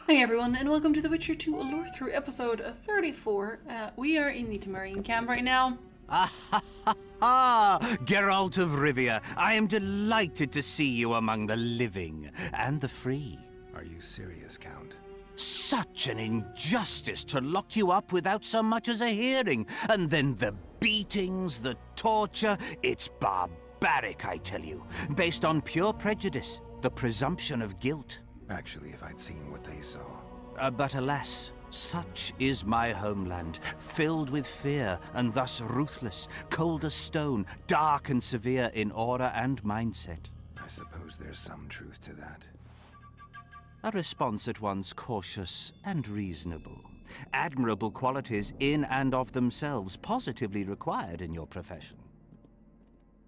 Hey everyone, and welcome to The Witcher 2 Lorethrough episode 34. We are in the Temerian camp right now. Ah ha ha ha! Geralt of Rivia, I am delighted to see you among the living and the free. Are you serious, Count? Such an injustice to lock you up without so much as a hearing, and then the beatings, the torture, it's barbaric, I tell you, based on pure prejudice, the presumption of guilt. Actually, if I'd seen what they saw. But alas, such is my homeland, filled with fear and thus ruthless, cold as stone, dark and severe in aura and mindset. I suppose there's some truth to that. A response at once cautious and reasonable. Admirable qualities in and of themselves, positively required in your profession.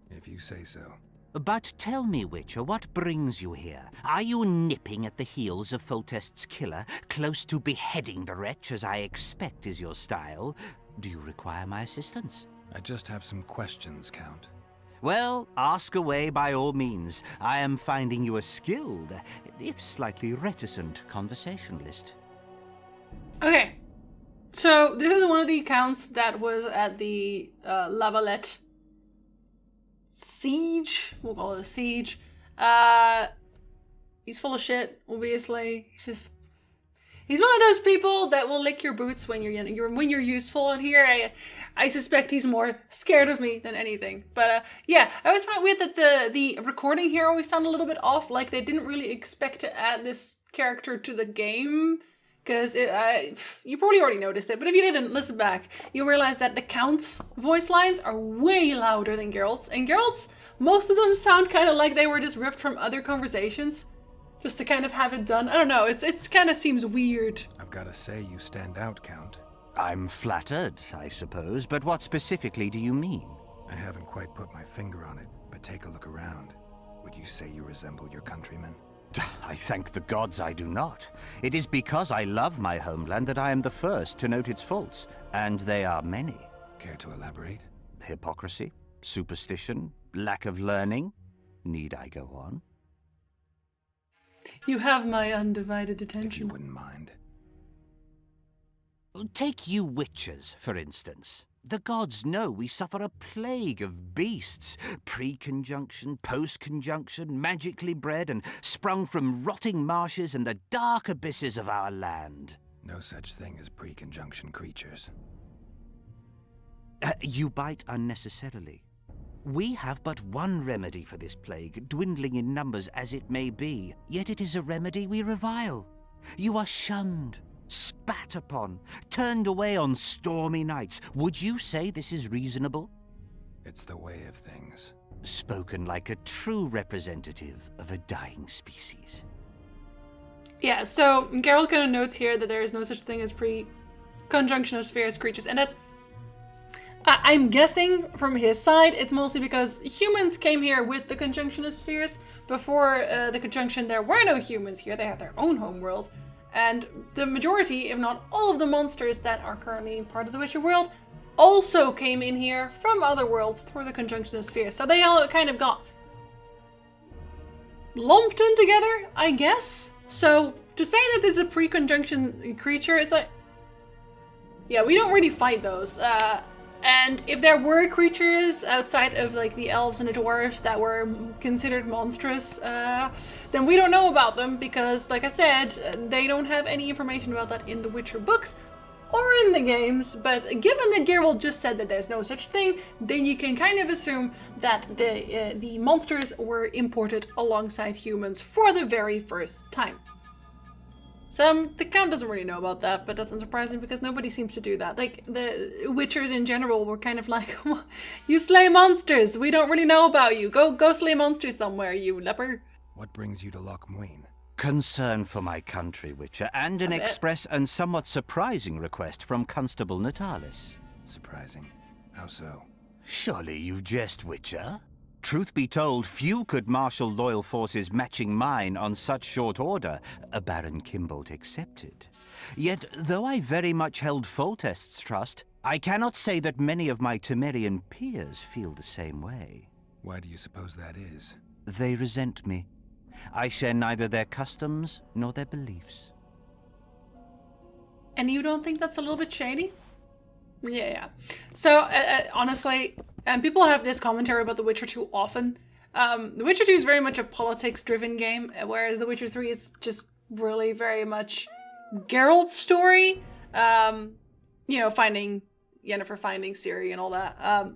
If you say so. But tell me, Witcher, what brings you here? Are you nipping at the heels of Foltest's killer, close to beheading the wretch, as I expect is your style? Do you require my assistance? I just have some questions, Count. Well, ask away by all means. I am finding you a skilled, if slightly reticent, conversationalist. Okay, so this is one of the accounts that was at the Lavalette siege. We'll call it a siege. He's full of shit, obviously. He's one of those people that will lick your boots when you're useful. And here, I suspect he's more scared of me than anything. But yeah, I always find it weird that the recording here always sound a little bit off. Like they didn't really expect to add this character to the game. Because you probably already noticed it, but if you didn't, listen back. You'll realize that the Count's voice lines are way louder than Geralt's. And Geralt's, most of them sound kind of like they were just ripped from other conversations. Just to kind of have it done. I don't know, it's kind of seems weird. I've got to say you stand out, Count. I'm flattered, I suppose, but what specifically do you mean? I haven't quite put my finger on it, but take a look around. Would you say you resemble your countrymen? I thank the gods I do not. It is because I love my homeland that I am the first to note its faults, and they are many. Care to elaborate? Hypocrisy, superstition, lack of learning. Need I go on? You have my undivided attention. If you wouldn't mind. Take you witchers, for instance. The gods know we suffer a plague of beasts, pre-conjunction, post-conjunction, magically bred and sprung from rotting marshes and the dark abysses of our land. No such thing as pre-conjunction creatures. You bite unnecessarily. We have but one remedy for this plague, dwindling in numbers as it may be, yet it is a remedy we revile. You are shunned, spat upon, turned away on stormy nights. Would you say this is reasonable? It's the way of things. Spoken like a true representative of a dying species. Yeah, so Geralt kind of notes here that there is no such thing as pre-conjunction of spheres creatures, and that's... I'm guessing from his side, it's mostly because humans came here with the conjunction of spheres. Before the conjunction, there were no humans here. They had their own homeworld. And the majority, if not all of the monsters that are currently part of the Witcher world, also came in here from other worlds through the conjunction of spheres. So they all kind of got lumped in together, I guess. So to say that this is a pre-conjunction creature, it's like... Yeah, we don't really fight those. And if there were creatures outside of like the elves and the dwarves that were considered monstrous, then we don't know about them because, like I said, they don't have any information about that in the Witcher books or in the games. But given that Geralt just said that there's no such thing, then you can kind of assume that the monsters were imported alongside humans for the very first time. So the Count doesn't really know about that, but that's unsurprising because nobody seems to do that. Like, the Witchers in general were kind of like, you slay monsters, we don't really know about you. Go slay monsters somewhere, you leper. What brings you to Loch Muin? Concern for my country, Witcher, and an express and somewhat surprising request from Constable Natalis. Surprising? How so? Surely you jest, Witcher? Truth be told, few could marshal loyal forces matching mine on such short order, Baron Kimbolt excepted. Yet, though I very much held Foltest's trust, I cannot say that many of my Temerian peers feel the same way. Why do you suppose that is? They resent me. I share neither their customs nor their beliefs. And you don't think that's a little bit shady? Yeah. So, honestly, people have this commentary about The Witcher 2 often. The Witcher 2 is very much a politics-driven game, whereas The Witcher 3 is just really very much Geralt's story. You know, finding Yennefer, finding Ciri, and all that.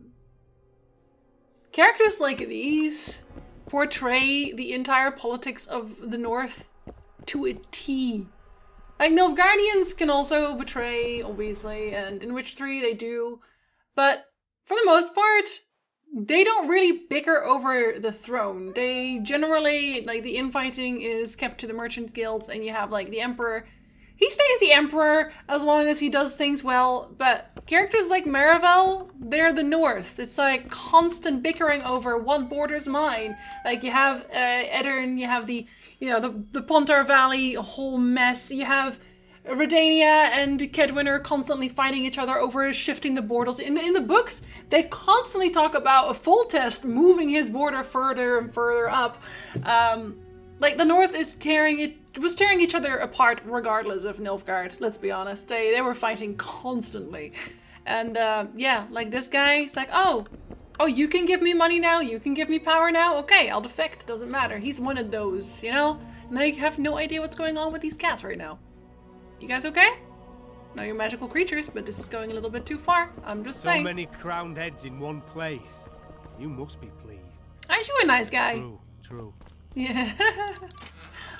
Characters like these portray the entire politics of the North to a T. Like, Nilfgaardians can also betray, obviously, and in Witcher 3 they do, but for the most part, they don't really bicker over the throne. They generally, like, the infighting is kept to the merchant guilds, and you have, like, the Emperor. He stays the Emperor as long as he does things well, but characters like Marivel, they're the North. It's like constant bickering over what border's mine. Like, you have Edirn, you have the Pontar Valley, a whole mess. You have Redania and Kedwinner constantly fighting each other over shifting the borders. In the books, they constantly talk about a Foltest moving his border further and further up. Like, the North was tearing each other apart regardless of Nilfgaard, let's be honest. They were fighting constantly. And yeah, like this guy, he's like, oh, you can give me money now? You can give me power now? Okay, I'll defect, doesn't matter. He's one of those, you know? And I have no idea what's going on with these cats right now. You guys okay? No, you're magical creatures, but this is going a little bit too far. I'm just saying. So many crowned heads in one place. You must be pleased. Aren't you a nice guy? True. Yeah.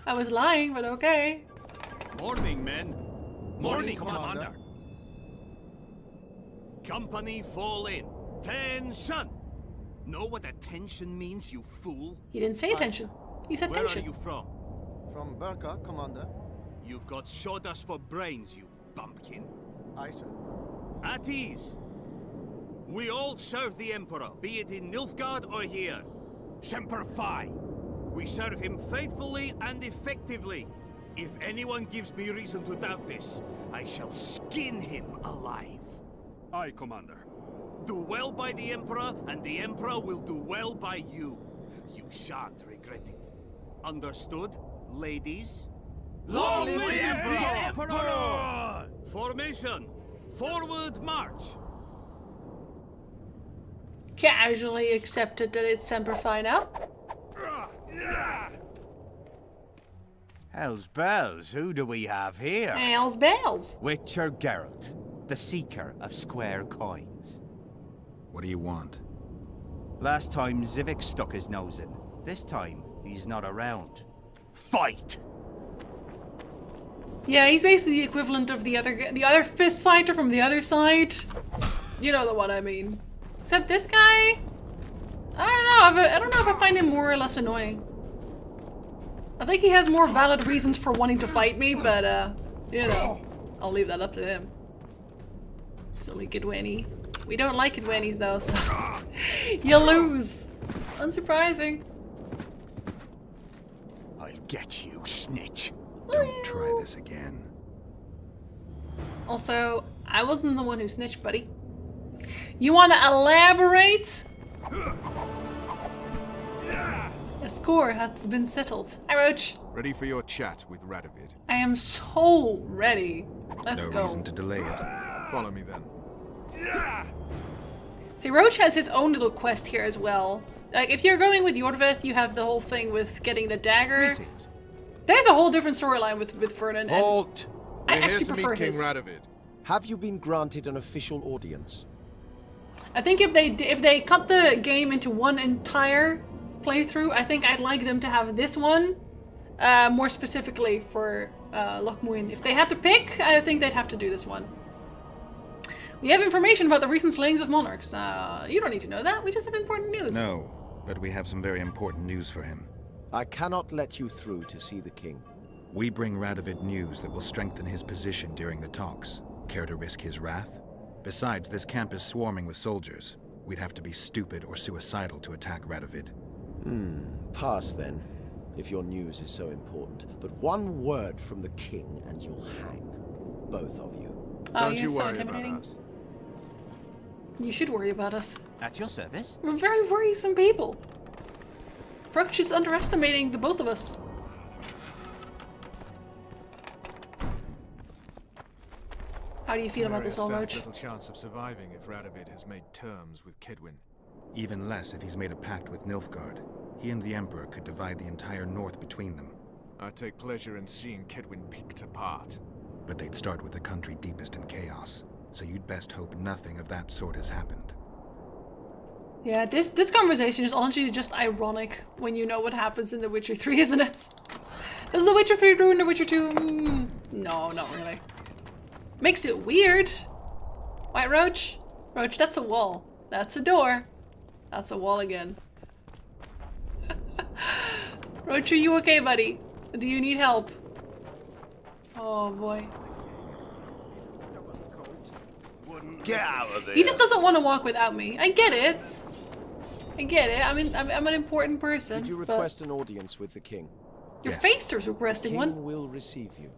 I was lying, but okay. Morning, men. Morning, Commander. Company fall in. Tension! Know what attention means, you fool? He didn't say attention. He said Where tension. are you from? From Burka, Commander. You've got sawdust for brains, you bumpkin. Aye, sir. At ease. We all serve the Emperor, be it in Nilfgaard or here. Semper Fi. We serve him faithfully and effectively. If anyone gives me reason to doubt this, I shall skin him alive. Aye, Commander. Do well by the Emperor, and the Emperor will do well by you. You shan't regret it. Understood, ladies? Long live the Emperor! Formation! Forward march! Casually accepted that it's Semper Fi now. Hell's bells, who do we have here? Hells bells. Witcher Geralt, the seeker of square coins. What do you want? Last time Zivik stuck his nose in. This time, he's not around. Fight! Yeah, he's basically the equivalent of the other fist fighter from the other side. You know the one I mean. Except this guy, I don't know if I find him more or less annoying. I think he has more valid reasons for wanting to fight me, but you know, I'll leave that up to him. Silly Kidwani. We don't like Kidwanis though, so you lose. Unsurprising. I'll get you, snitch. Don't try this again. Also, I wasn't the one who snitched, buddy. You want to elaborate? A score hath been settled. Hi, Roach. Ready for your chat with Radovid. I am so ready. Let's No go. reason to delay it. Follow me then. See, Roach has his own little quest here as well. Like, if you're going with Iorveth, you have the whole thing with getting the dagger. Greetings. There's a whole different storyline with Vernon. And Halt! I We're here actually to prefer meet King his. Radovid. Have you been granted an official audience? I think if they cut the game into one entire playthrough, I think I'd like them to have this one more specifically for Lochmuin. If they had to pick, I think they'd have to do this one. We have information about the recent slayings of monarchs. You don't need to know that. We just have important news. No, but we have some very important news for him. I cannot let you through to see the king. We bring Radovid news that will strengthen his position during the talks. Care to risk his wrath? Besides, this camp is swarming with soldiers. We'd have to be stupid or suicidal to attack Radovid. Pass then, if your news is so important. But one word from the king and you'll hang. Both of you. Oh, Don't you're you so worry intimidating. about us. You should worry about us. At your service? We're very worrisome people. Roach is underestimating the both of us. How do you feel about this, Temeria Ulroach? stands little chance of surviving if Radovid has made terms with Kedwin. Even less if he's made a pact with Nilfgaard. He and the Emperor could divide the entire north between them. I take pleasure in seeing Kedwin picked apart. But they'd start with the country deepest in chaos, so you'd best hope nothing of that sort has happened. Yeah, this conversation is honestly just ironic when you know what happens in The Witcher 3, isn't it? Does The Witcher 3 ruin The Witcher 2? No, not really. Makes it weird. White Roach? Roach, that's a wall. That's a door. That's a wall again. Roach, are you okay, buddy? Do you need help? Oh boy. Get out of there! He just doesn't want to walk without me. I get it. I get it. I mean, I'm an important person. Did you request an audience with the king? Your Yes. facer's requesting King one. will receive you.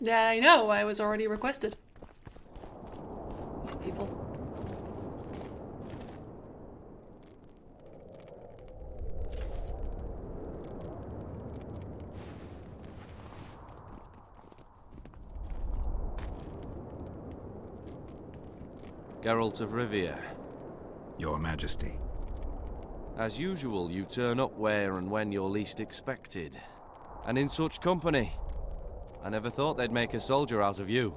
Yeah, I know. I was already requested. These people. Geralt of Rivia. Your Majesty. As usual, you turn up where and when you're least expected. And in such company. I never thought they'd make a soldier out of you.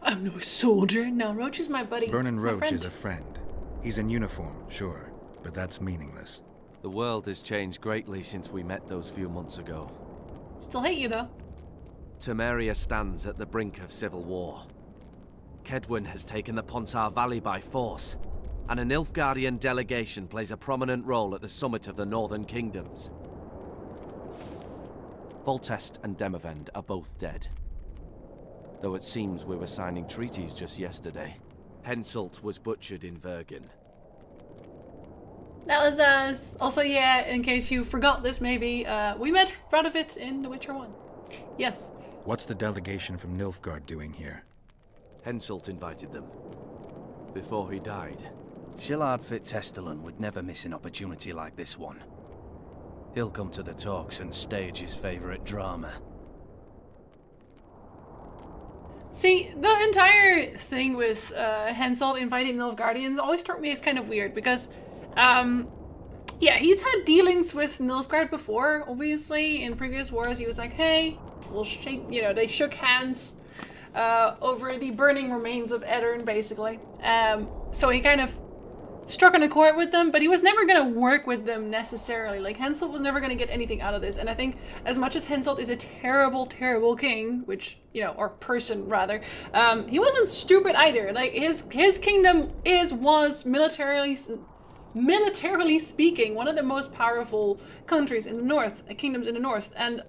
I'm no soldier. No, Roach is my buddy. Vernon He's my Roach friend. is a friend. He's in uniform, sure, but that's meaningless. The world has changed greatly since we met those few months ago. Still hate you though. Temeria stands at the brink of civil war. Kedwin has taken the Pontar Valley by force, and a Nilfgaardian delegation plays a prominent role at the summit of the Northern Kingdoms. Voltest and Demavend are both dead. Though it seems we were signing treaties just yesterday. Henselt was butchered in Vergen. That was us. Also, yeah, in case you forgot this maybe, we met Radovid in The Witcher 1. Yes. What's the delegation from Nilfgaard doing here? Henselt invited them. Before he died. Shillard Fitzhestelin would never miss an opportunity like this one. He'll come to the talks and stage his favourite drama. See, the entire thing with Henselt inviting Nilfgaardians always struck me as kind of weird because, yeah, he's had dealings with Nilfgaard before, obviously. In previous wars, he was like, hey, we'll shake, you know, they shook hands over the burning remains of Edirn, basically. So he kind of struck an accord with them, but he was never going to work with them necessarily. Like, Henselt was never going to get anything out of this. And I think as much as Henselt is a terrible, terrible king, which, you know, or person rather, he wasn't stupid either. Like, his kingdom was militarily speaking one of the most powerful countries in the north, kingdoms in the north. And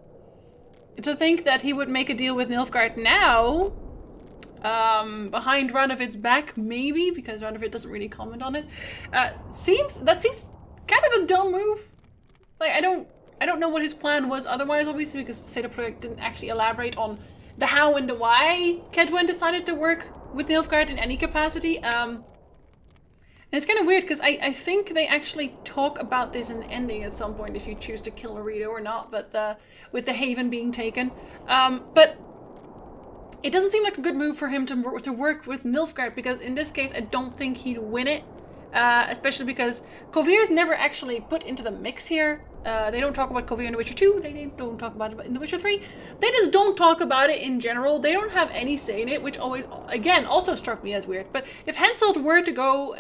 to think that he would make a deal with Nilfgaard now, behind Radovid's back, maybe, because Radovid doesn't really comment on it, seems kind of a dumb move. Like, I don't know what his plan was otherwise, obviously, because Seda Projekt didn't actually elaborate on the how and the why Kedwin decided to work with Nilfgaard in any capacity. And it's kind of weird, because I think they actually talk about this in the ending at some point, if you choose to kill Arito or not, but with the Haven being taken. But it doesn't seem like a good move for him to work with Nilfgaard, because in this case, I don't think he'd win it. Especially because Kovir is never actually put into the mix here. They don't talk about Kovir in The Witcher 2. They don't talk about it in The Witcher 3. They just don't talk about it in general. They don't have any say in it, which always, again, also struck me as weird. But if Henselt were to go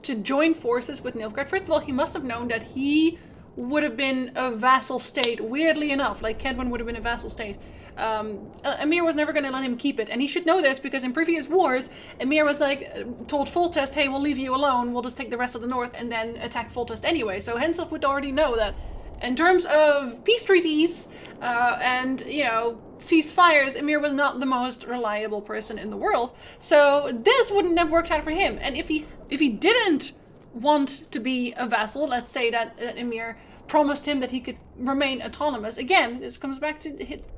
to join forces with Nilfgaard, first of all, he must have known that he would have been a vassal state, weirdly enough, like Kedwin would have been a vassal state. Emir was never going to let him keep it, and he should know this because in previous wars, Emir was like, told Foltest, hey, we'll leave you alone, we'll just take the rest of the north, and then attack Foltest anyway. So Henselt would already know that in terms of peace treaties, and, you know, ceasefires, Emir was not the most reliable person in the world. So this wouldn't have worked out for him. And if he didn't want to be a vassal, let's say that Emir promised him that he could remain autonomous. Again, this comes back to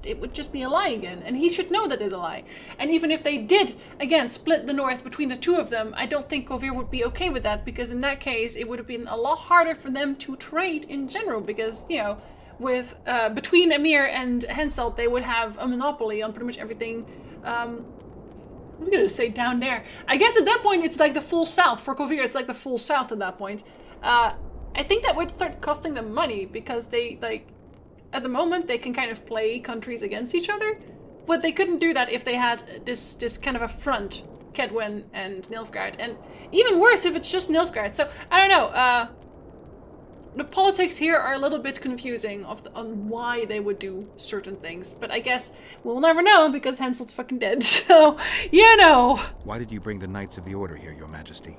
it would just be a lie again, and he should know that it's a lie. And even if they did, again, split the north between the two of them, I don't think Kovir would be okay with that, because in that case, it would have been a lot harder for them to trade in general, because, you know, with between Emir and Henselt, they would have a monopoly on pretty much everything I was gonna say down there. I guess at that point it's like the full south. For Kovir, it's like the full south at that point. I think that would start costing them money because they, like, at the moment they can kind of play countries against each other. But they couldn't do that if they had this kind of a front, Kedwen and Nilfgaard. And even worse if it's just Nilfgaard. So, I don't know. The politics here are a little bit confusing on why they would do certain things. But I guess we'll never know because Hansel's fucking dead. So, you know. Why did you bring the Knights of the Order here, Your Majesty?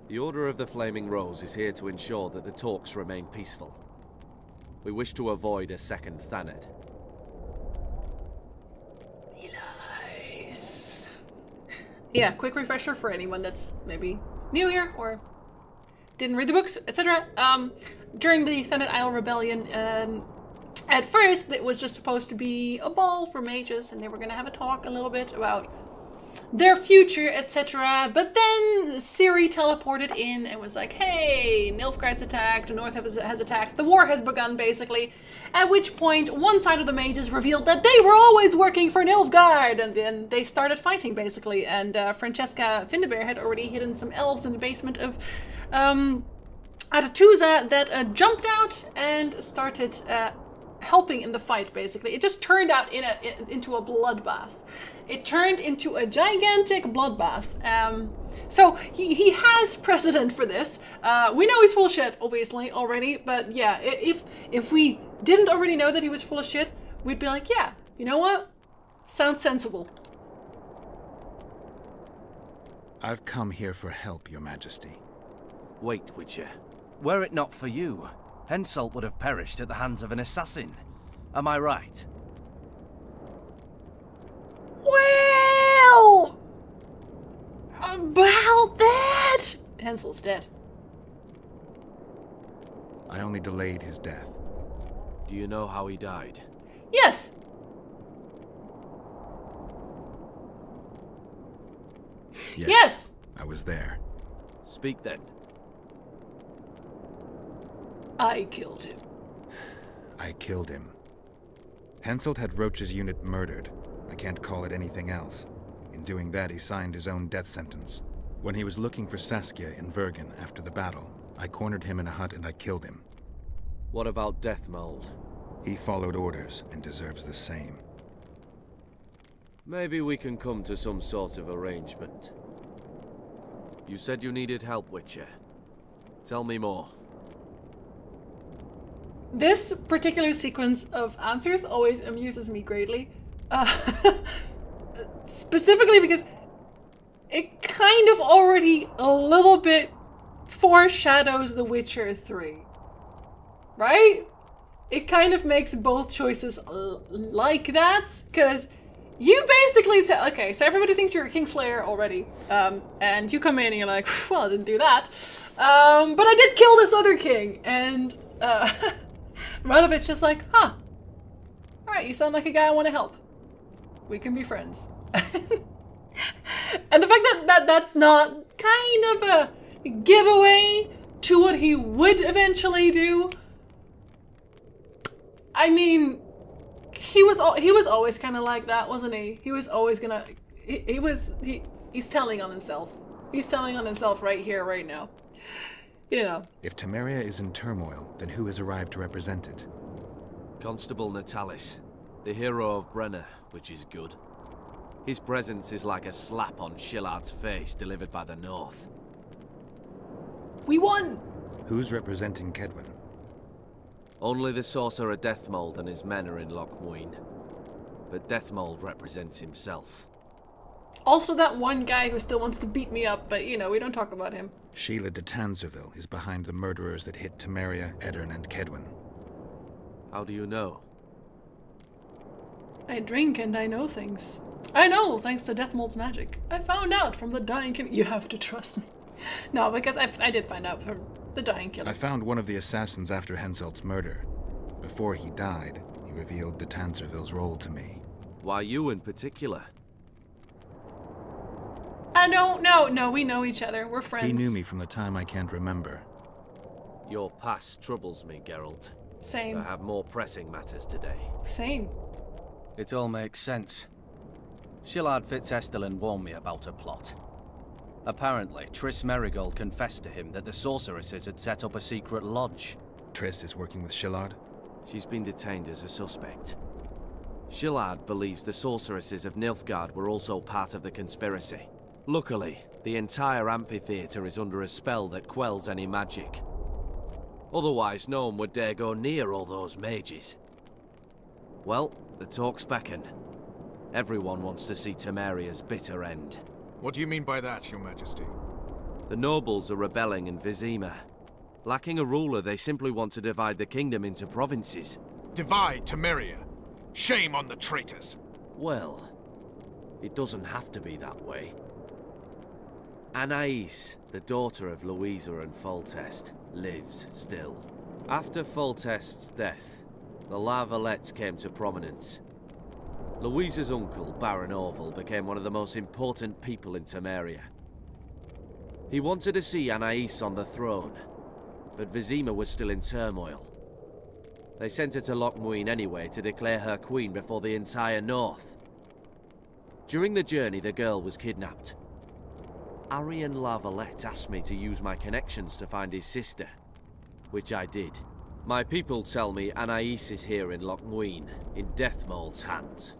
The Order of the Flaming Rose is here to ensure that the talks remain peaceful. We wish to avoid a second Thanedd. Lilies. Yeah, quick refresher for anyone that's maybe new here or didn't read the books, etc. During the Thanedd Isle Rebellion, at first it was just supposed to be a ball for mages, and they were going to have a talk a little bit about their future, etc. But then Ciri teleported in and was like, hey, Nilfgaard's attacked, the North has attacked, the war has begun, basically. At which point, one side of the mages revealed that they were always working for Nilfgaard, and then they started fighting, basically. And Francesca Findebear had already hidden some elves in the basement of Atatuza that jumped out and started helping in the fight, basically. It just turned out into a bloodbath. It turned into a gigantic bloodbath. So he has precedent for this. We know he's full of shit, obviously, already. But yeah, if we didn't already know that he was full of shit, we'd be like, yeah, you know what? Sounds sensible. I've come here for help, Your Majesty. Wait, Witcher. Were it not for you, Henselt would have perished at the hands of an assassin. Am I right? Well, about that, Hensel's dead. I only delayed his death. Do you know how he died? Yes. Yes. I was there. Speak then. I killed him. I killed him. Henselt had Roach's unit murdered. I can't call it anything else. In doing that, he signed his own death sentence. When he was looking for Saskia in Vergen after the battle, I cornered him in a hut and I killed him. What about Deathmold? He followed orders and deserves the same. Maybe we can come to some sort of arrangement. You said you needed help, Witcher. Tell me more. This particular sequence of answers always amuses me greatly. Specifically because it kind of already a little bit foreshadows The Witcher 3. Right? It kind of makes both choices like that, because you basically say, okay, so everybody thinks you're a Kingslayer already, and you come in and you're like, well, I didn't do that, but I did kill this other king, and Radovid's just like, huh, alright, you sound like a guy I want to help. We can be friends. And the fact that that's not kind of a giveaway to what he would eventually do. I mean, he was always kind of like that, wasn't he? He was always gonna. He's telling on himself. He's telling on himself right here, right now. You know. If Temeria is in turmoil, then who has arrived to represent it? Constable Natalis, the hero of Brenna, which is good. His presence is like a slap on Shillard's face delivered by the North. We won! Who's representing Kedwen? Only the sorcerer Deathmold and his men are in Lochmuin. But Deathmold represents himself. Also that one guy who still wants to beat me up, but you know, we don't talk about him. Sheila de Tanzerville is behind the murderers that hit Temeria, Eddern, and Kedwen. How do you know? I drink and I know things. I know, thanks to Deathmold's magic. I found out from the Dying King. You have to trust me. No, because I did find out from the Dying Killer. I found one of the assassins after Henselt's murder. Before he died, he revealed de Tanzerville's role to me. Why you in particular? I don't know. No, we know each other. We're friends. He knew me from the time I can't remember. Your past troubles me, Geralt. Same. I have more pressing matters today. Same. It all makes sense. Shillard Fitzestelin warned me about a plot. Apparently, Triss Merigold confessed to him that the sorceresses had set up a secret lodge. Triss is working with Shillard? She's been detained as a suspect. Shillard believes the sorceresses of Nilfgaard were also part of the conspiracy. Luckily, the entire amphitheater is under a spell that quells any magic. Otherwise, no one would dare go near all those mages. Well, the talk's beckon. Everyone wants to see Temeria's bitter end. What do you mean by that, Your Majesty? The nobles are rebelling in Vizima. Lacking a ruler, they simply want to divide the kingdom into provinces. Divide Temeria! Shame on the traitors! Well, it doesn't have to be that way. Anais, the daughter of Louisa and Foltest, lives still. After Foltest's death, the La Valettes came to prominence. Louisa's uncle, Baron Orville, became one of the most important people in Temeria. He wanted to see Anais on the throne, but Vizima was still in turmoil. They sent her to Lochmuin anyway to declare her queen before the entire north. During the journey, the girl was kidnapped. Arian La Valette asked me to use my connections to find his sister, which I did. My people tell me Anais is here in Lochmuin, in Deathmold's hands.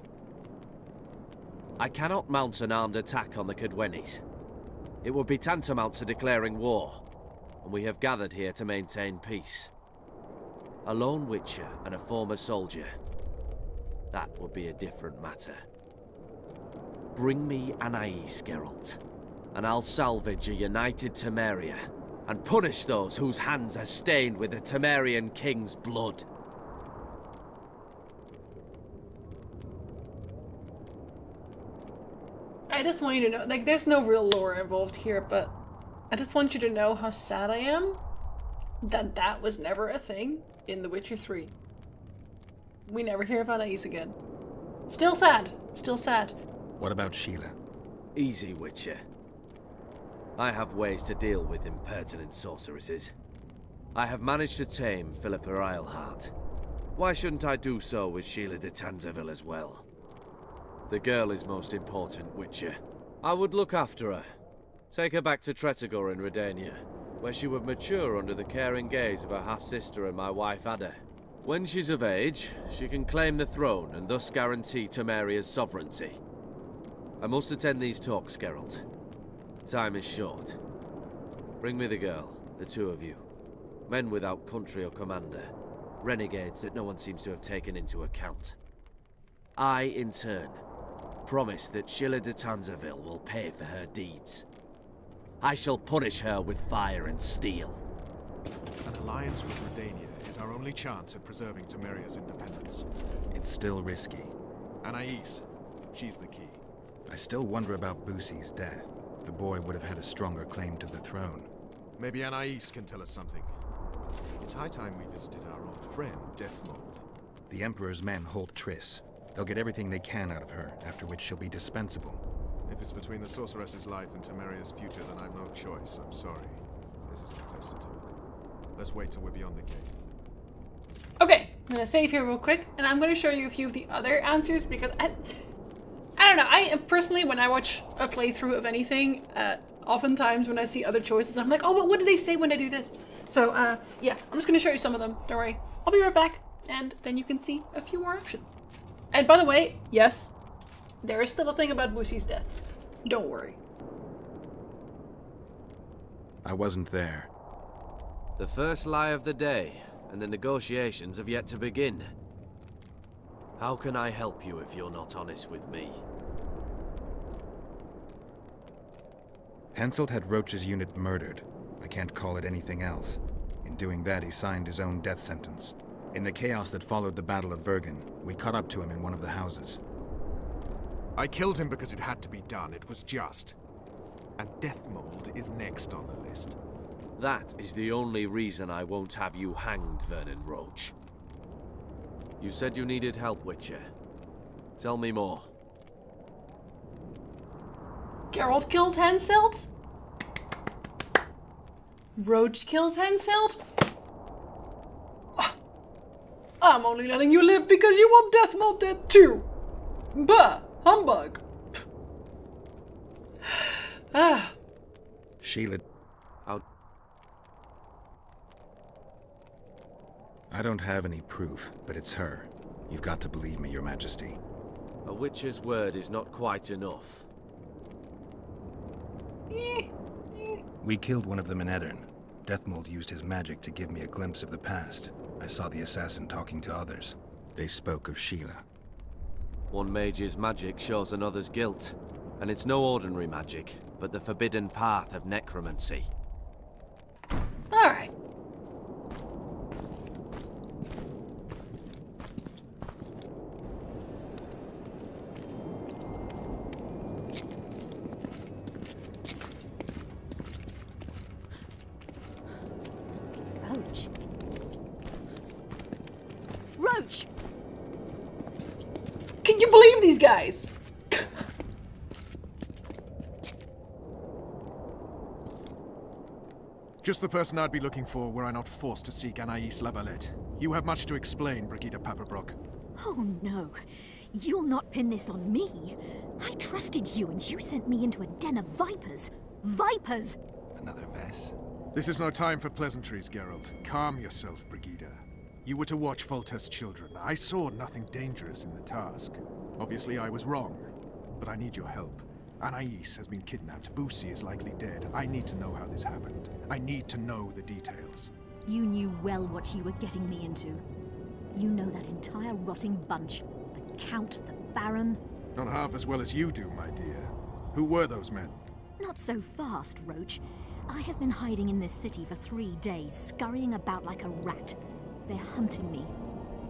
I cannot mount an armed attack on the Cadwennis. It would be tantamount to declaring war, and we have gathered here to maintain peace. A lone witcher and a former soldier. That would be a different matter. Bring me Anais, Geralt, and I'll salvage a united Temeria, and punish those whose hands are stained with the Temerian king's blood. I just want you to know, like, there's no real lore involved here, but I just want you to know how sad I am that that was never a thing in The Witcher 3. We never hear of Anais again. Still sad. Still sad. What about Sheila? Easy, Witcher. I have ways to deal with impertinent sorceresses. I have managed to tame Philippa Eilhart. Why shouldn't I do so with Sheila de Tanzaville as well? The girl is most important, Witcher. I would look after her. Take her back to Tretogor in Redania, where she would mature under the caring gaze of her half-sister and my wife Ada. When she's of age, she can claim the throne and thus guarantee Temeria's sovereignty. I must attend these talks, Geralt. Time is short. Bring me the girl, the two of you. Men without country or commander. Renegades that no one seems to have taken into account. I, in turn, promise that Sheila de Tanzaville will pay for her deeds. I shall punish her with fire and steel. An alliance with Redania is our only chance at preserving Temeria's independence. It's still risky. Anais, she's the key. I still wonder about Boosie's death. The boy would have had a stronger claim to the throne. Maybe Anais can tell us something. It's high time we visited our old friend, Deathmold. The Emperor's men hold Triss. They'll get everything they can out of her, after which she'll be dispensable. If it's between the sorceress's life and Temeria's future, then I've no choice. I'm sorry. This is the place to talk. Let's wait till we're beyond the gate. Okay, I'm gonna save here real quick, and I'm gonna show you a few of the other answers because I don't know. I personally, when I watch a playthrough of anything, oftentimes when I see other choices, I'm like, oh, but what did they say when I do this? So, yeah, I'm just gonna show you some of them. Don't worry. I'll be right back, and then you can see a few more options. And by the way, yes, there is still a thing about Boosie's death. Don't worry. I wasn't there. The first lie of the day, and the negotiations have yet to begin. How can I help you if you're not honest with me? Henselt had Roach's unit murdered. I can't call it anything else. In doing that, he signed his own death sentence. In the chaos that followed the Battle of Vergen, we caught up to him in one of the houses. I killed him because it had to be done. It was just. And Deathmold is next on the list. That is the only reason I won't have you hanged, Vernon Roach. You said you needed help, Witcher. Tell me more. Geralt kills Henselt? Roach kills Henselt? I'm only letting you live because you want Deathmold dead too. Bah! Humbug! Ah. Sheila... I'll... I don't have any proof, but it's her. You've got to believe me, Your Majesty. A witcher's word is not quite enough. We killed one of them in Edirn. Deathmold used his magic to give me a glimpse of the past. I saw the assassin talking to others. They spoke of Sheila. One mage's magic shows another's guilt. And it's no ordinary magic, but the forbidden path of necromancy. Alright. Roach. Roach! Can you believe these guys? Just the person I'd be looking for were I not forced to seek Anais Lavalette. You have much to explain, Brigida Paperbrook. Oh no. You'll not pin this on me. I trusted you and you sent me into a den of vipers. Vipers! Another Vess? This is no time for pleasantries, Geralt. Calm yourself, Brigida. You were to watch Foltest's children. I saw nothing dangerous in the task. Obviously, I was wrong. But I need your help. Anais has been kidnapped. Boosie is likely dead. I need to know how this happened. I need to know the details. You knew well what you were getting me into. You know that entire rotting bunch. The Count, the Baron. Not half as well as you do, my dear. Who were those men? Not so fast, Roach. I have been hiding in this city for 3 days, scurrying about like a rat. They're hunting me.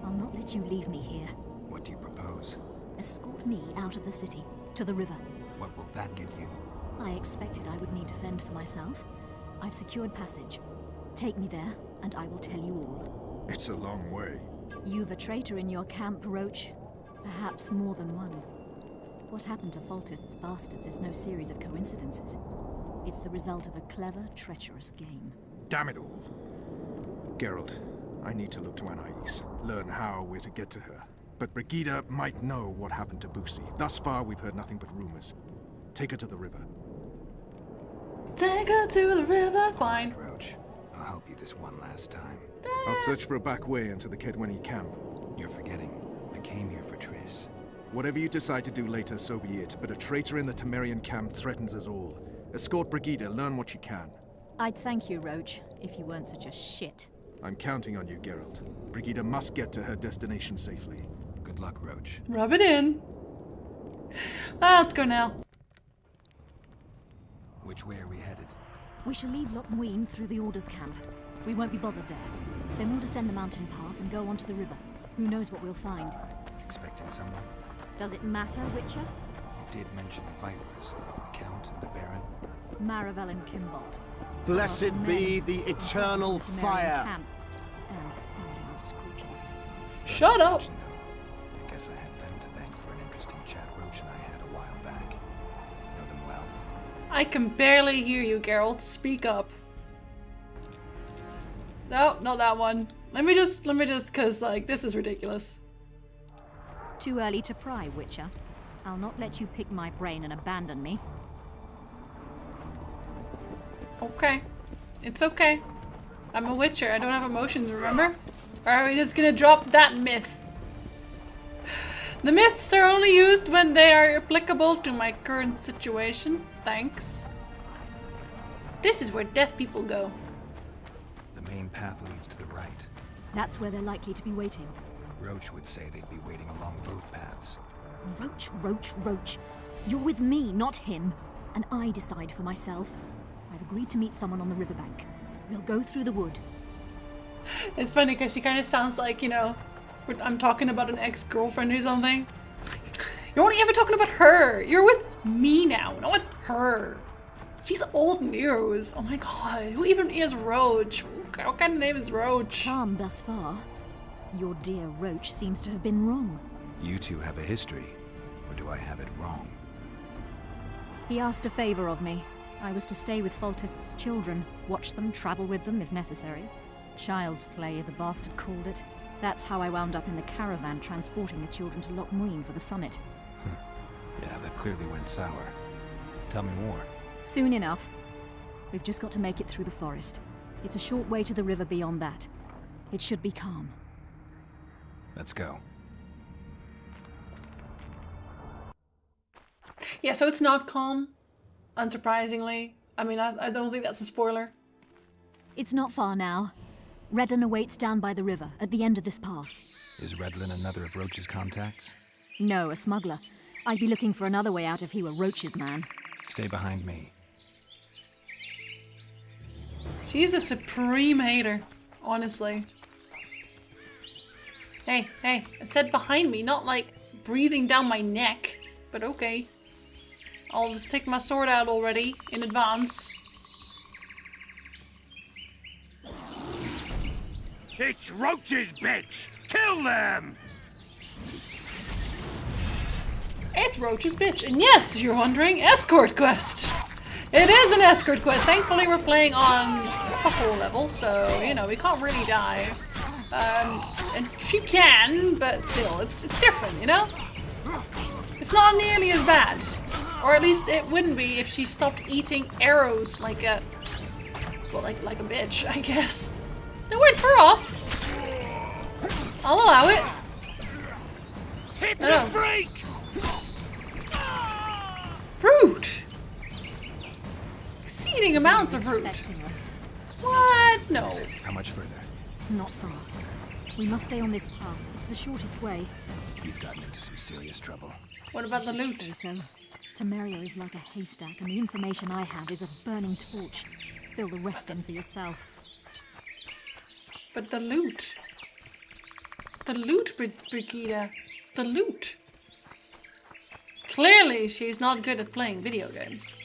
I'll not let you leave me here. What do you propose? Escort me out of the city, to the river. What will that get you? I expected I would need to fend for myself. I've secured passage. Take me there, and I will tell you all. It's a long way. You've a traitor in your camp, Roach. Perhaps more than one. What happened to Foltest's bastards is no series of coincidences. It's the result of a clever, treacherous game. Damn it all. Geralt, I need to look to Anais, learn how we're to get to her. But Brigida might know what happened to Boosie. Thus far, we've heard nothing but rumors. Take her to the river. Take her to the river, fine. Roach, I'll help you this one last time. I'll search for a back way into the Kedwenny camp. You're forgetting. I came here for Triss. Whatever you decide to do later, so be it. But a traitor in the Temerian camp threatens us all. Escort Brigida, learn what you can. I'd thank you, Roach, if you weren't such a shit. I'm counting on you, Geralt. Brigida must get to her destination safely. Good luck, Roach. Rub it in. Let's go now. Which way are we headed? We shall leave Lochmuin through the Order's camp. We won't be bothered there. Then we'll descend the mountain path and go onto the river. Who knows what we'll find? Expecting someone? Does it matter, Witcher? You did mention vipers. A Count and a Baron. Maravel and Kimbolt. Blessed be the eternal fire! Camp. And thoroughly unscrupulous. Shut up! I guess I have them to thank for an interesting chat Roach and I had a while back. Know them well. I can barely hear you, Geralt. Speak up. No, not that one. Let me just, cause like, this is ridiculous. Too early to pry, Witcher. I'll not let you pick my brain and abandon me. Okay. It's okay. I'm a witcher. I don't have emotions, remember? Or are we just gonna drop that myth? The myths are only used when they are applicable to my current situation. Thanks. This is where deaf people go. The main path leads to the right. That's where they're likely to be waiting. Roach would say they'd be waiting along both paths. Roach, Roach, Roach. You're with me, not him. And I decide for myself. I've agreed to meet someone on the riverbank. We'll go through the wood. It's funny because she kind of sounds like, you know, I'm talking about an ex-girlfriend or something. You're only ever talking about her. You're with me now, not with her. She's old news. Oh my god, who even is Roach? What kind of name is Roach? Calm thus far. Your dear Roach seems to have been wrong. You two have a history, or do I have it wrong? He asked a favor of me. I was to stay with Foltest's children, watch them, travel with them if necessary. Child's play, the bastard called it. That's how I wound up in the caravan transporting the children to Lochmuin for the summit. Yeah, that clearly went sour. Tell me more. Soon enough. We've just got to make it through the forest. It's a short way to the river beyond that. It should be calm. Let's go. Yeah, so it's not calm, unsurprisingly. I mean, I don't think that's a spoiler. It's not far now. Redlin awaits down by the river, at the end of this path. Is Redlin another of Roach's contacts? No, a smuggler. I'd be looking for another way out if he were Roach's man. Stay behind me. She's a supreme hater, honestly. Hey, I said behind me, not like breathing down my neck. But okay. I'll just take my sword out already, in advance. It's Roach's bitch! Kill them! It's Roach's bitch. And yes, you're wondering, escort quest. It is an escort quest. Thankfully, we're playing on fuck-all level, so, you know, we can't really die. And she can, but still, it's different, you know? It's not nearly as bad. Or at least it wouldn't be if she stopped eating arrows like a... well, like a bitch, I guess. They weren't far off. I'll allow it. Hit the freak! Fruit! Exceeding amounts of fruit. What? No. How much further? Not far. We must stay on this path. It's the shortest way. You've gotten into some serious trouble. What about the loot? Say so. Temeria is like a haystack, and the information I have is a burning torch. Fill the rest in for yourself. But the loot. The loot, Brigida. The loot. Clearly, she's not good at playing video games.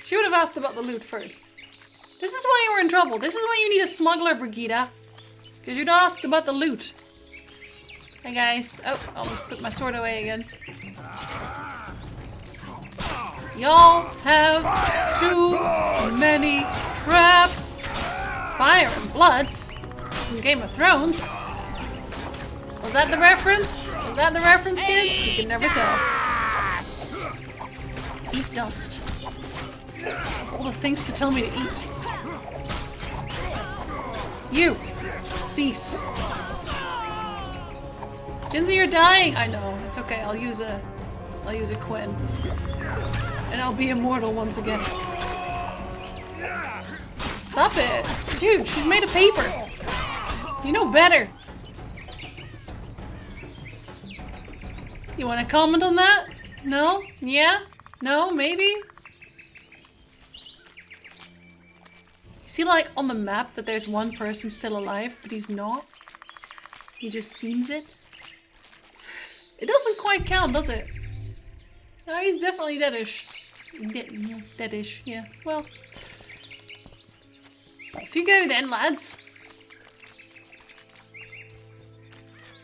She would have asked about the loot first. This is why you're in trouble. This is why you need a smuggler, Brigida. Because you don't ask about the loot. Hey guys. Oh, I almost put my sword away again. Y'all have too many traps. Fire and bloods. This is Game of Thrones. Was that the reference? Was that the reference, kids? You can never tell. Eat dust. All the things to tell me to eat. You. Cease. Jinzi, you're dying. I know. It's okay. I'll use a Quinn. And I'll be immortal once again. Stop it. Dude, she's made of paper. You know better. You want to comment on that? No? Yeah? No? Maybe? See, like, on the map that there's one person still alive, but he's not? He just seems it? It doesn't quite count, does it? No, he's definitely deadish. Deadish, yeah. Well, off you go then, lads.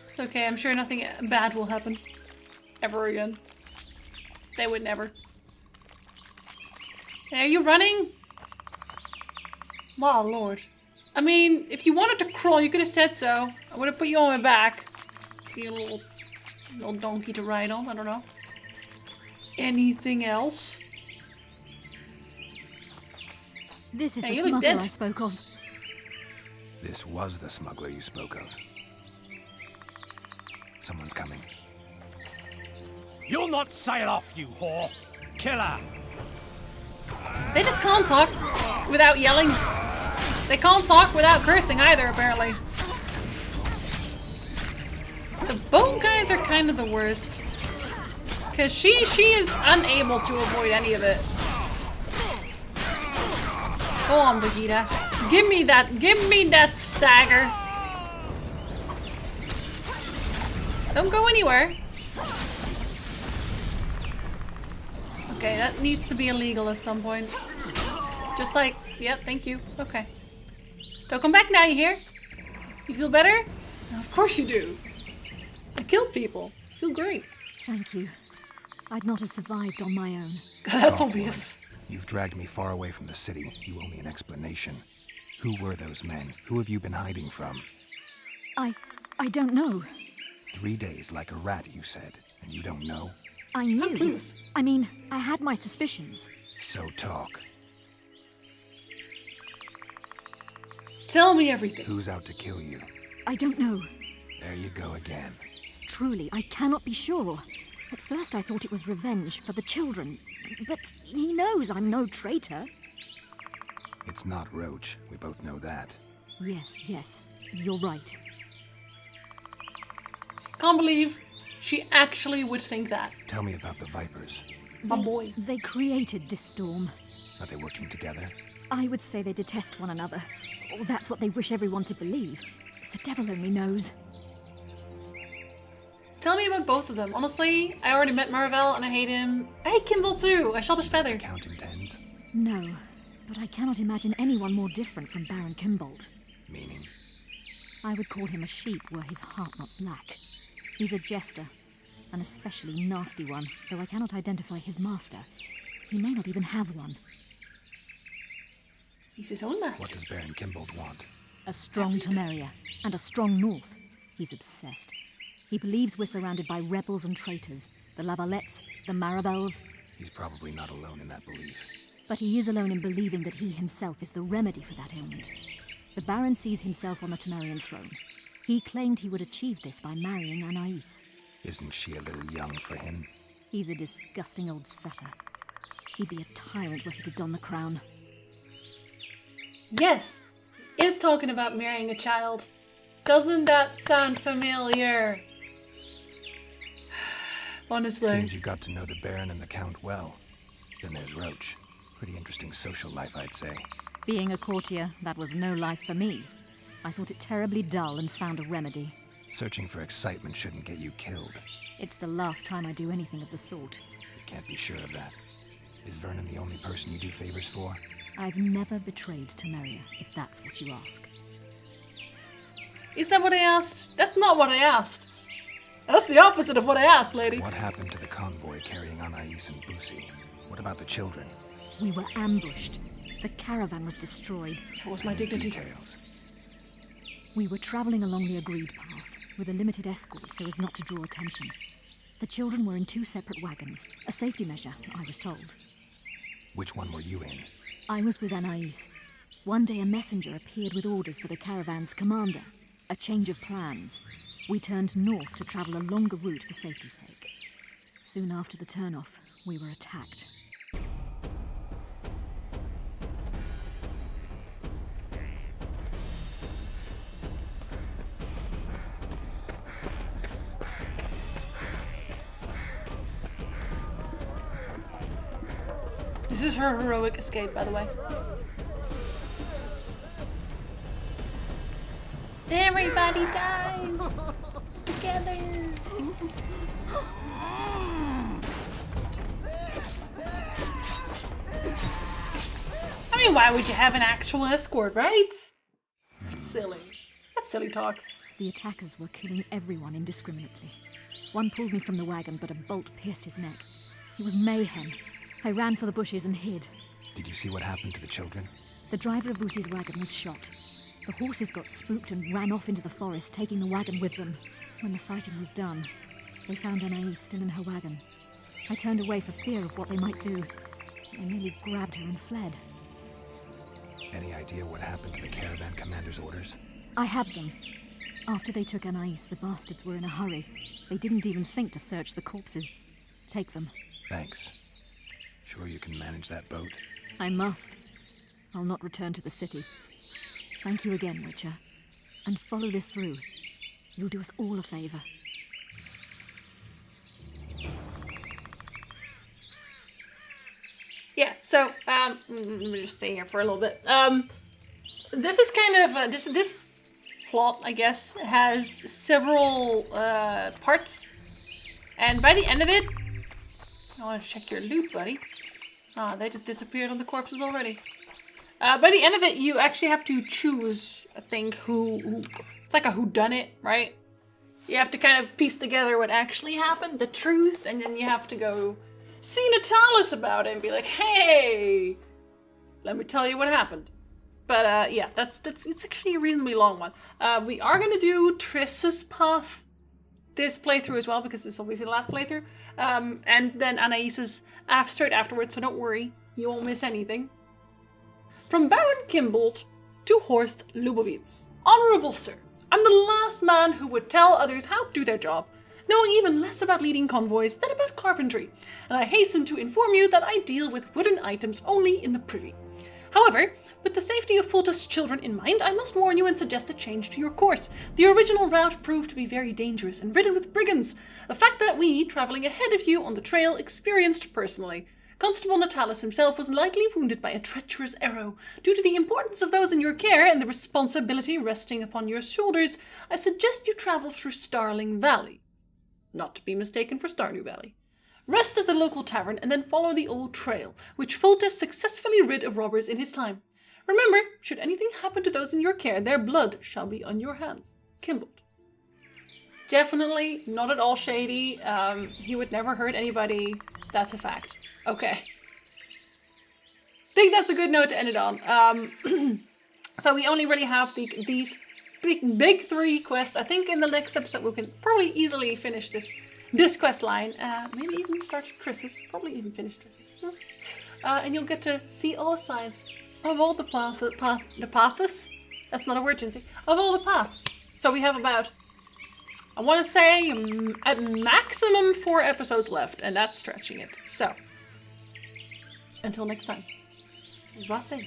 It's okay, I'm sure nothing bad will happen. Ever again. They would never. Hey, are you running? Wow, Lord. I mean, if you wanted to crawl, you could have said so. I would have put you on my back. Be a little donkey to ride on, I don't know. Anything else? This is Hey, the you look smuggler dead. I spoke of. This was the smuggler you spoke of. Someone's coming. You'll not sail off, you whore! Killer! They just can't talk without yelling. They can't talk without cursing either, apparently. The bone guys are kind of the worst. Because she is unable to avoid any of it. Go on, Brigida. Give me that stagger. Don't go anywhere. Okay, that needs to be illegal at some point. Just like, yep, thank you. Okay. Don't come back now, you hear? You feel better? Of course you do. I killed people. I feel great. Thank you. I'd not have survived on my own. God, that's obvious. You've dragged me far away from the city. You owe me an explanation. Who were those men? Who have you been hiding from? I don't know. 3 days like a rat, you said, and you don't know? I knew. clueless. I mean, I had my suspicions. So talk. Tell me everything. Who's out to kill you? I don't know. There you go again. Truly, I cannot be sure. At first I thought it was revenge for the children, but he knows I'm no traitor. It's not Roach. We both know that. Yes, you're right. Can't believe she actually would think that. Tell me about the Vipers. My boy. They created this storm. Are they working together? I would say they detest one another. Or that's what they wish everyone to believe. The devil only knows. Tell me about both of them. Honestly, I already met Marvel and I hate him. I hate Kimball too. I shot his feather. Count in tens? No, but I cannot imagine anyone more different from Baron Kimbold. Meaning? I would call him a sheep were his heart not black. He's a jester, an especially nasty one, though I cannot identify his master. He may not even have one. He's his own master. What does Baron Kimbold want? A strong Temeria, and a strong north. He's obsessed. He believes we're surrounded by rebels and traitors. The Lavalettes, the Marabels. He's probably not alone in that belief. But he is alone in believing that he himself is the remedy for that ailment. The Baron sees himself on the Temerian throne. He claimed he would achieve this by marrying Anais. Isn't she a little young for him? He's a disgusting old setter. He'd be a tyrant were he to don the crown. Yes, is talking about marrying a child. Doesn't that sound familiar? Honestly. Seems you got to know the Baron and the Count well. Then there's Roach. Pretty interesting social life, I'd say. Being a courtier, that was no life for me. I thought it terribly dull and found a remedy. Searching for excitement shouldn't get you killed. It's the last time I do anything of the sort. You can't be sure of that. Is Vernon the only person you do favors for? I've never betrayed Temeria, if that's what you ask. Is that what I asked? That's not what I asked. That's the opposite of what I asked, lady. What happened to the convoy carrying Anais and Busi? What about the children? We were ambushed. The caravan was destroyed. So was my dignity. Details. We were traveling along the agreed path, with a limited escort so as not to draw attention. The children were in 2 separate wagons, a safety measure, I was told. Which one were you in? I was with Anais. One day a messenger appeared with orders for the caravan's commander. A change of plans. We turned north to travel a longer route for safety's sake. Soon after the turnoff, we were attacked. This is her heroic escape, by the way. Everybody dies together. I mean, why would you have an actual escort, right? That's silly. That's silly talk. The attackers were killing everyone indiscriminately. One pulled me from the wagon, but a bolt pierced his neck. It was mayhem. I ran for the bushes and hid. Did you see what happened to the children? The driver of Busi's wagon was shot. The horses got spooked and ran off into the forest, taking the wagon with them. When the fighting was done, they found Anais still in her wagon. I turned away for fear of what they might do. They nearly grabbed her and fled. Any idea what happened to the caravan commander's orders? I have them. After they took Anais, the bastards were in a hurry. They didn't even think to search the corpses. Take them. Thanks. Sure you can manage that boat? I must. I'll not return to the city. Thank you again, Witcher. And follow this through. You'll do us all a favor. Yeah, so, let me just stay here for a little bit. This is kind of, this plot, I guess, has several, parts. And by the end of it, I want to check your loot, buddy. Ah, they just disappeared on the corpses already. By the end of it, you actually have to choose, I think, who it's like a whodunit, right? You have to kind of piece together what actually happened, the truth, and then you have to go see Natalis about it and be like, hey, let me tell you what happened. But yeah, it's actually a reasonably long one. We are gonna do Triss's path this playthrough as well, because it's obviously the last playthrough. And then Anais's straight afterwards, so don't worry. You won't miss anything. From Baron Kimbold to Horst Lubowitz. Honorable Sir, I'm the last man who would tell others how to do their job, knowing even less about leading convoys than about carpentry, and I hasten to inform you that I deal with wooden items only in the privy. However, with the safety of Foltest's children in mind, I must warn you and suggest a change to your course. The original route proved to be very dangerous and ridden with brigands, a fact that we, travelling ahead of you on the trail, experienced personally. Constable Natalis himself was lightly wounded by a treacherous arrow. Due to the importance of those in your care and the responsibility resting upon your shoulders, I suggest you travel through Starling Valley. Not to be mistaken for Stardew Valley. Rest at the local tavern and then follow the old trail, which Foltest successfully rid of robbers in his time. Remember, should anything happen to those in your care, their blood shall be on your hands. Kimbold. Definitely not at all shady. He would never hurt anybody. That's a fact. Okay. Think that's a good note to end it on. So we only really have these big 3 quests. I think in the next episode we can probably easily finish this quest line. Maybe even start Triss's. Probably even finish Triss's. And you'll get to see all the sides of all the paths. That's not a word, Jinsey. Of all the paths. So we have about, I want to say, at maximum 4 episodes left, and that's stretching it. So, until next time. Vatte.